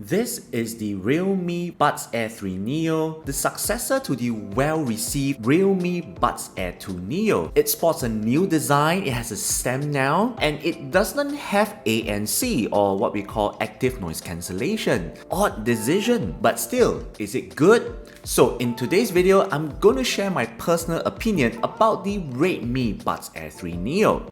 This is the Realme Buds Air 3 Neo, the successor to the well-received Realme Buds Air 2 Neo. It sports a new design, it has a stem now, and it doesn't have ANC or what we call active noise cancellation. Odd decision, but still, is it good? So in today's video, I'm going to share my personal opinion about the Realme Buds Air 3 Neo.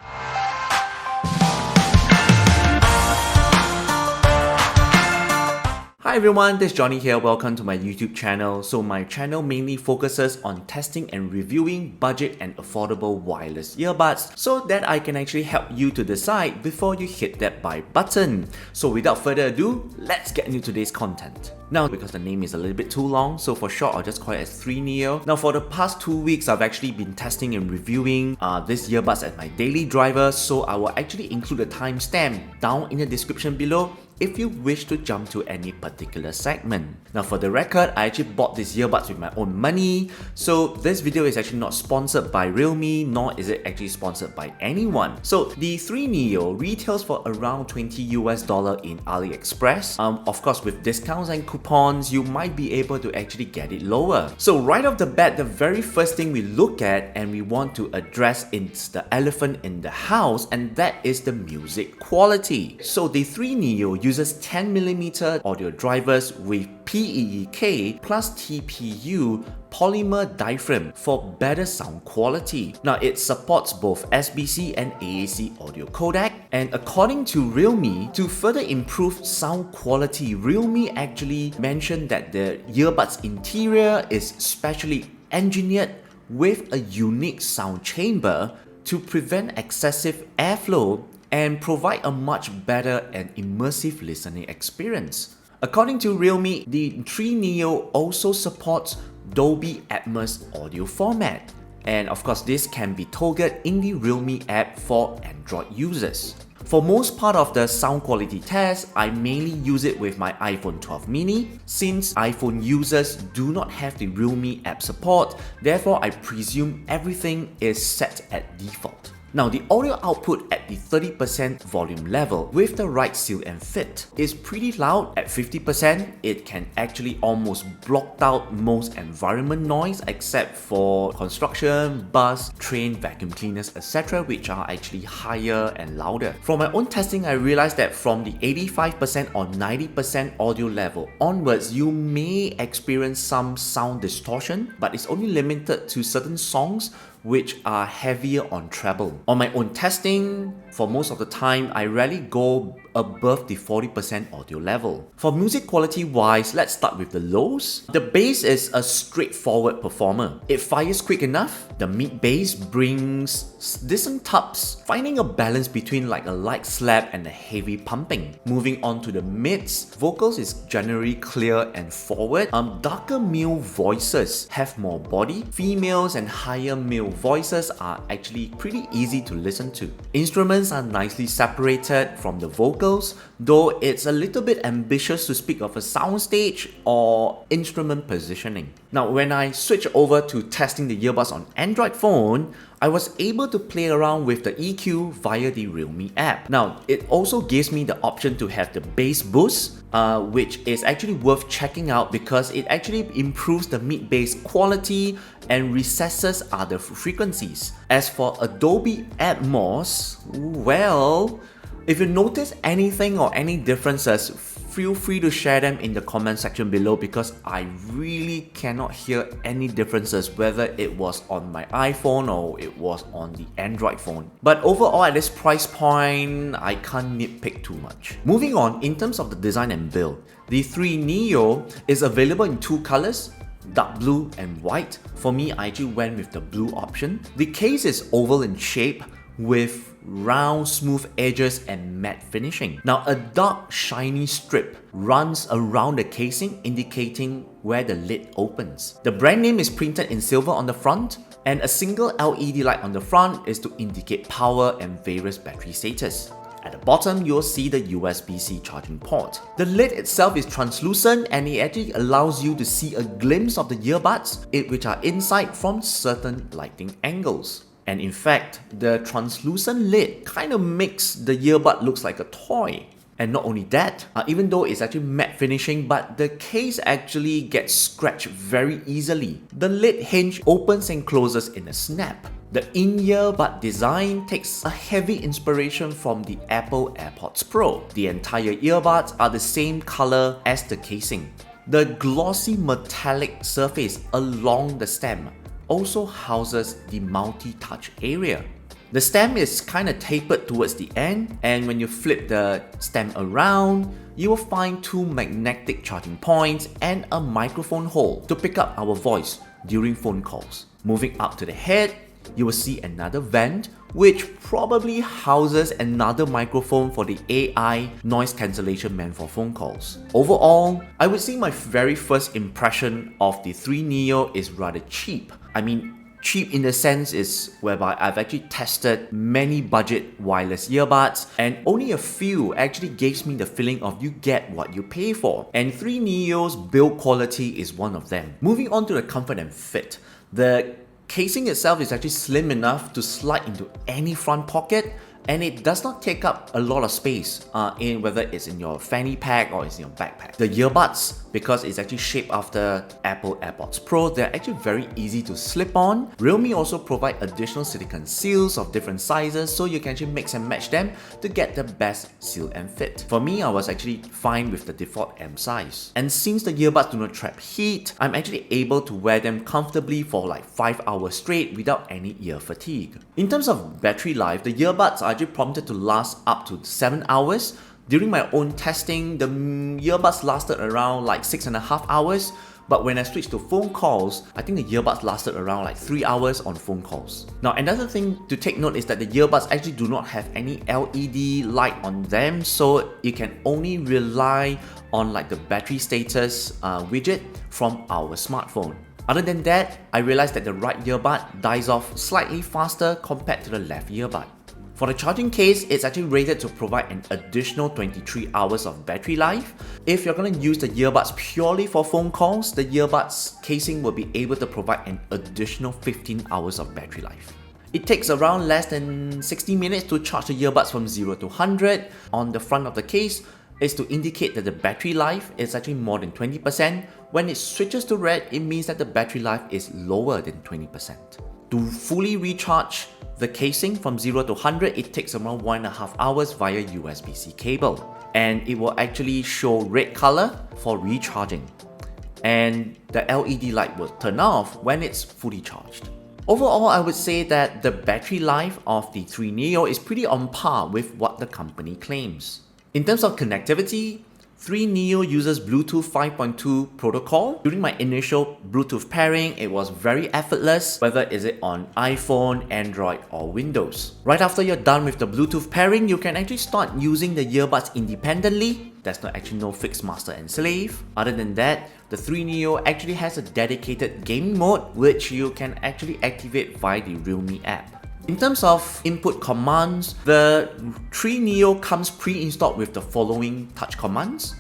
Hi everyone, this is Johnny here. Welcome to my YouTube channel. So my channel mainly focuses on testing and reviewing budget and affordable wireless earbuds so that I can actually help you to decide before you hit that buy button. So without further ado, let's get into today's content. Now, because the name is a little bit too long, so for short, I'll just call it as 3 Neo. Now, for the past 2 weeks, I've actually been testing and reviewing these earbuds as my daily driver, so I will actually include a timestamp down in the description below if you wish to jump to any particular segment. Now, for the record, I actually bought these earbuds with my own money, so this video is actually not sponsored by Realme, nor is it actually sponsored by anyone. So, the 3 Neo retails for around $20 in AliExpress. Of course, with discounts and coupons, you might be able to actually get it lower. So right off the bat, the very first thing we look at and we want to address is the elephant in the house, and that is the music quality. So the 3 Neo uses 10mm audio drivers with PEEK plus TPU polymer diaphragm for better sound quality. Now it supports both SBC and AAC audio codec, and according to Realme, to further improve sound quality, Realme actually mentioned that the earbuds interior is specially engineered with a unique sound chamber to prevent excessive airflow and provide a much better and immersive listening experience. According to Realme, the 3 Neo also supports Dolby Atmos audio format, and of course this can be toggled in the Realme app for Android users. For most part of the sound quality test, I mainly use it with my iPhone 12 mini. Since iPhone users do not have the Realme app support, therefore I presume everything is set at default. Now, the audio output at the 30% volume level with the right seal and fit is pretty loud. At 50%, it can actually almost block out most environment noise except for construction, bus, train, vacuum cleaners, etc., which are actually higher and louder. From my own testing, I realized that from the 85% or 90% audio level onwards, you may experience some sound distortion, but it's only limited to certain songs which are heavier on treble. On my own testing, for most of the time, I rarely go above the 40% audio level. For music quality wise, let's start with the lows. The bass is a straightforward performer. It fires quick enough. The mid bass brings decent tops, finding a balance between like a light slap and a heavy pumping. Moving on to the mids, vocals is generally clear and forward. Darker male voices have more body. Females and higher male voices are actually pretty easy to listen to. Instruments are nicely separated from the vocals, though it's a little bit ambitious to speak of a soundstage or instrument positioning. Now, when I switch over to testing the earbuds on Android phone, I was able to play around with the EQ via the Realme app. Now, it also gives me the option to have the bass boost, which is actually worth checking out because it actually improves the mid-bass quality and recesses other frequencies. As for Dolby Atmos, well, if you notice anything or any differences, feel free to share them in the comment section below because I really cannot hear any differences whether it was on my iPhone or it was on the Android phone. But overall, at this price point, I can't nitpick too much. Moving on, in terms of the design and build, the 3 Neo is available in 2 colors, dark blue and white. For me, I actually went with the blue option. The case is oval in shape with round smooth edges and matte finishing. Now, a dark shiny strip runs around the casing indicating where the lid opens. The brand name is printed in silver on the front, and a single LED light on the front is to indicate power and various battery status. At the bottom, you'll see the USB-C charging port. The lid itself is translucent and it actually allows you to see a glimpse of the earbuds, which are inside from certain lighting angles. And in fact, the translucent lid kind of makes the earbud looks like a toy. And not only that, even though it's actually matte finishing, but the case actually gets scratched very easily. The lid hinge opens and closes in a snap. The in-ear bud design takes a heavy inspiration from the Apple AirPods Pro. The entire earbuds are the same color as the casing. The glossy metallic surface along the stem also houses the multi-touch area. The stem is kind of tapered towards the end, and when you flip the stem around, you will find two magnetic charging points and a microphone hole to pick up our voice during phone calls. Moving up to the head, you will see another vent which probably houses another microphone for the AI noise cancellation meant for phone calls. Overall, I would say my very first impression of the 3 Neo is rather cheap. I mean, cheap in the sense is whereby I've actually tested many budget wireless earbuds and only a few actually gives me the feeling of you get what you pay for. And 3 Neo's build quality is one of them. Moving on to the comfort and fit. The casing itself is actually slim enough to slide into any front pocket, and it does not take up a lot of space in whether it's in your fanny pack or it's in your backpack. The earbuds, because it's actually shaped after Apple AirPods Pro, they're actually very easy to slip on. Realme also provide additional silicone seals of different sizes, so you can actually mix and match them to get the best seal and fit. For me, I was actually fine with the default M size. And since the earbuds do not trap heat, I'm actually able to wear them comfortably for like 5 hours straight without any ear fatigue. In terms of battery life, the earbuds are actually prompted to last up to 7 hours. During my own testing, the earbuds lasted around like 6.5 hours, but when I switched to phone calls, I think the earbuds lasted around like 3 hours on phone calls. Now, another thing to take note is that the earbuds actually do not have any LED light on them, so you can only rely on like the battery status widget from our smartphone. Other than that, I realized that the right earbud dies off slightly faster compared to the left earbud. For the charging case, it's actually rated to provide an additional 23 hours of battery life. If you're going to use the earbuds purely for phone calls, the earbuds casing will be able to provide an additional 15 hours of battery life. It takes around less than 60 minutes to charge the earbuds from 0 to 100. On the front of the case is to indicate that the battery life is actually more than 20%. When it switches to red, it means that the battery life is lower than 20%. To fully recharge the casing from 0 to 100, it takes around 1.5 hours via USB-C cable. And it will actually show red color for recharging. And the LED light will turn off when it's fully charged. Overall, I would say that the battery life of the 3 Neo is pretty on par with what the company claims. In terms of connectivity, 3 Neo uses Bluetooth 5.2 protocol. During my initial Bluetooth pairing, it was very effortless, whether is it on iPhone, Android or Windows. Right after you're done with the Bluetooth pairing, you can actually start using the earbuds independently. There's no fixed master and slave. Other than that, the 3 Neo actually has a dedicated gaming mode which you can actually activate via the Realme App. In terms of input commands, the 3 Neo comes pre-installed with the following touch commands.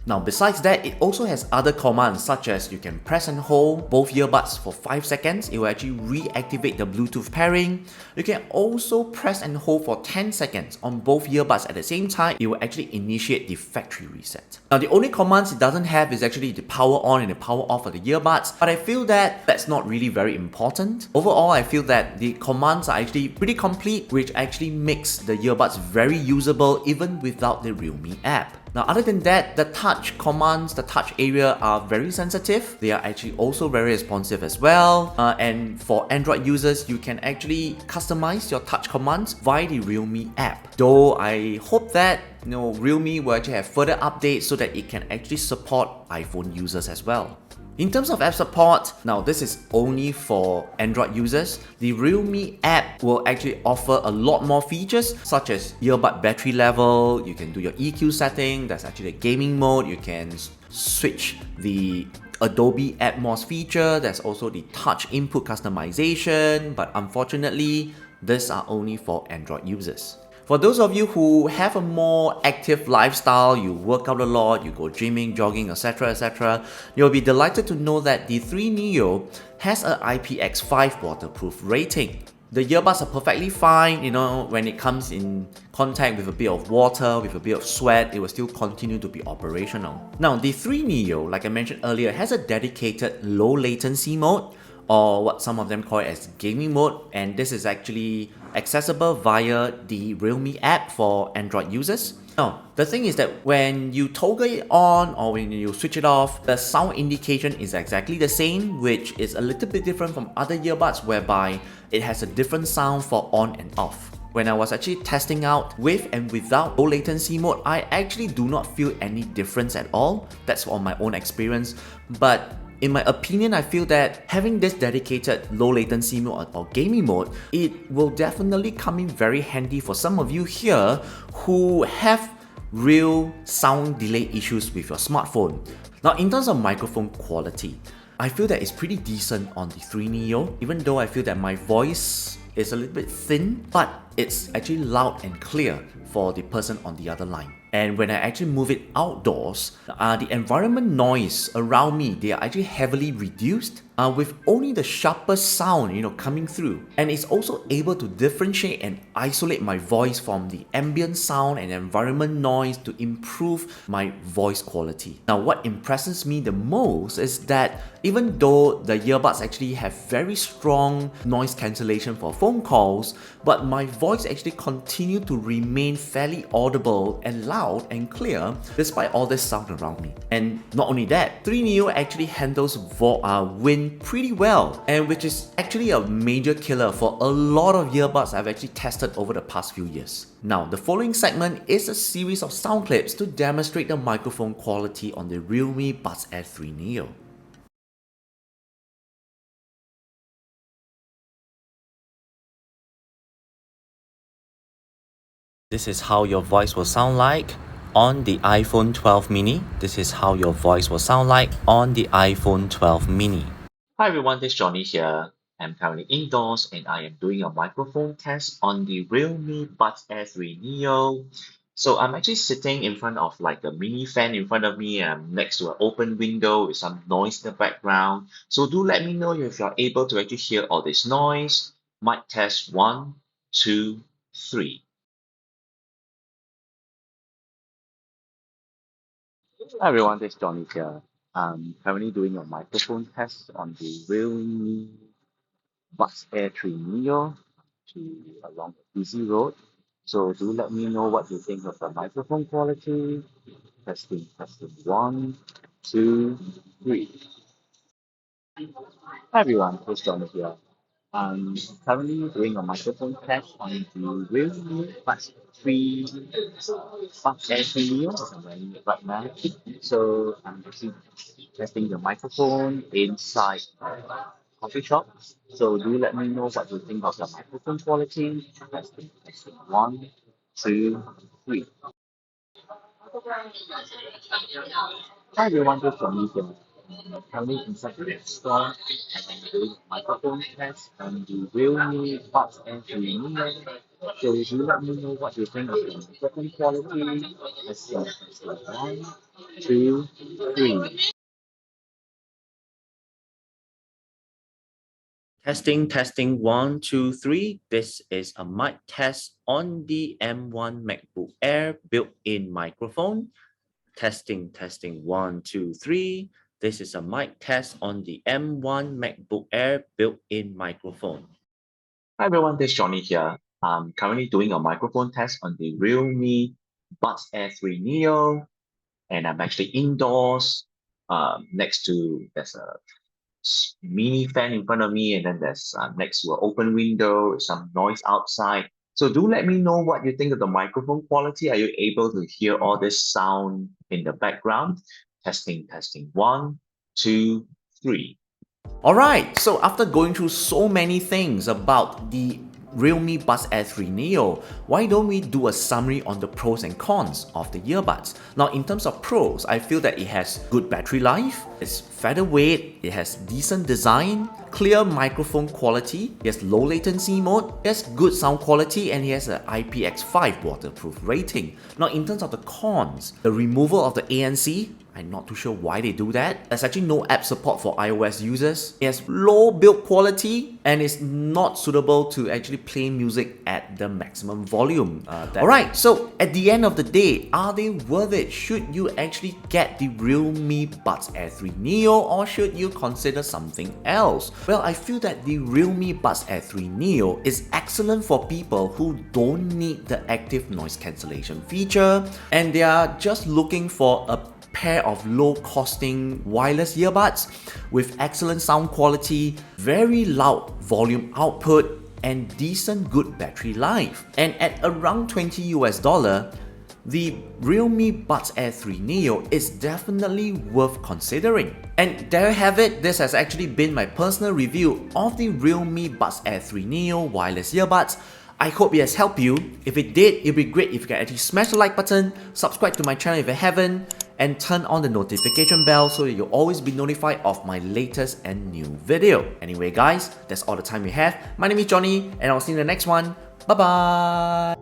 Now besides that, it also has other commands such as you can press and hold both earbuds for 5 seconds, it will actually reactivate the Bluetooth pairing. You can also press and hold for 10 seconds on both earbuds at the same time, it will actually initiate the factory reset. Now the only commands it doesn't have is actually the power on and the power off of the earbuds, but I feel that that's not really very important. Overall, I feel that the commands are actually pretty complete, which actually makes the earbuds very usable even without the Realme app. Now, other than that, the touch commands, the touch area are very sensitive. They are actually also very responsive as well. And for Android users, you can actually customize your touch commands via the Realme app. Though I hope that Realme will actually have further updates so that it can actually support iPhone users as well. In terms of app support, now this is only for Android users. The Realme app will actually offer a lot more features such as earbud battery level, you can do your EQ setting, there's actually a gaming mode, you can switch the Adobe Atmos feature, there's also the touch input customization, but unfortunately, these are only for Android users. For those of you who have a more active lifestyle, you work out a lot, you go gymming, jogging, etc., you'll be delighted to know that the 3 Neo has a IPX5 waterproof rating. The earbuds are perfectly fine, when it comes in contact with a bit of water, with a bit of sweat, it will still continue to be operational. Now, the 3 Neo, like I mentioned earlier, has a dedicated low latency mode, or what some of them call it as gaming mode, and this is actually accessible via the Realme app for Android users. Now, the thing is that when you toggle it on or when you switch it off, the sound indication is exactly the same, which is a little bit different from other earbuds whereby it has a different sound for on and off. When I was actually testing out with and without low latency mode, I actually do not feel any difference at all. That's on my own experience, but in my opinion, I feel that having this dedicated low latency mode or gaming mode, it will definitely come in very handy for some of you here who have real sound delay issues with your smartphone. Now, in terms of microphone quality, I feel that it's pretty decent on the 3 Neo, even though I feel that my voice is a little bit thin, but it's actually loud and clear for the person on the other line. And when I actually move it outdoors, the environment noise around me, they are actually heavily reduced with only the sharpest sound coming through. And it's also able to differentiate and isolate my voice from the ambient sound and environment noise to improve my voice quality. Now, what impresses me the most is that even though the earbuds actually have very strong noise cancellation for phone calls, but my voice actually continued to remain fairly audible and loud and clear despite all this sound around me. And not only that, 3 Neo actually handles wind pretty well, and which is actually a major killer for a lot of earbuds I've actually tested over the past few years. Now, the following segment is a series of sound clips to demonstrate the microphone quality on the Realme Buds Air 3 Neo. This is how your voice will sound like on the iPhone 12 mini. This is how your voice will sound like on the iPhone 12 mini. Hi everyone, this is Johnny here. I'm currently indoors and I am doing a microphone test on the Realme Buds Air 3 Neo. So I'm actually sitting in front of like a mini fan in front of me. I'm next to an open window with some noise in the background. So do let me know if you're able to actually hear all this noise. Mic test 1, 2, 3. Hi everyone, this is Johnny here. I'm currently doing a microphone test on the Realme Buds Air 3 Neo along a busy road. So do let me know what you think of the microphone quality. Testing, testing. 1, 2, 3. Hi everyone, this is Johnny here. I'm currently doing a microphone test on the Realme Buds 3 Buds Air 3 Neo as I'm wearing it right now. So I'm actually testing the microphone inside coffee shop. So do let me know what you think of the microphone quality. Testing, testing. 1, 2, 3. Hi everyone, this is Johnny here. Currently inside the store and I'm doing a microphone test on the Realme Buds Air 3 Neo. So do let me know what you think of the microphone quality. Testing, testing. 1, 2, 3. Testing, testing, 1, 2, 3. This is a mic test on the M1 MacBook Air built-in microphone. Testing, testing, 1, 2, 3. This is a mic test on the M1 MacBook Air built-in microphone. Hi everyone, this is Johnny here. I'm currently doing a microphone test on the Realme Buds Air 3 Neo. and I'm actually indoors. Next to there's a mini fan in front of me, and then there's next to an open window, some noise outside. So do let me know what you think of the microphone quality. Are you able to hear all this sound in the background? Testing, testing. One, two, three. Alright, so after going through so many things about the Realme Buds Air 3 Neo, why don't we do a summary on the pros and cons of the earbuds? Now in terms of pros, I feel that it has good battery life, it's featherweight, it has decent design, clear microphone quality, it has low latency mode, it has good sound quality, and it has an IPX5 waterproof rating. Now in terms of the cons, the removal of the ANC, I'm not too sure why they do that. There's actually no app support for iOS users. It has low build quality and is not suitable to actually play music at the maximum volume. Alright, so at the end of the day, are they worth it? Should you actually get the Realme Buds Air 3 Neo, or should you consider something else? Well, I feel that the Realme Buds Air 3 Neo is excellent for people who don't need the active noise cancellation feature and they are just looking for a pair of low-costing wireless earbuds with excellent sound quality, very loud volume output, and decent good battery life. And at around $20, the Realme Buds Air 3 Neo is definitely worth considering. And there you have it, this has actually been my personal review of the Realme Buds Air 3 Neo wireless earbuds. I hope it has helped you. If it did, it'd be great if you can actually smash the like button, subscribe to my channel if you haven't, and turn on the notification bell so that you'll always be notified of my latest and new video. Anyway guys, that's all the time we have. My name is Johnny, and I'll see you in the next one. Bye bye!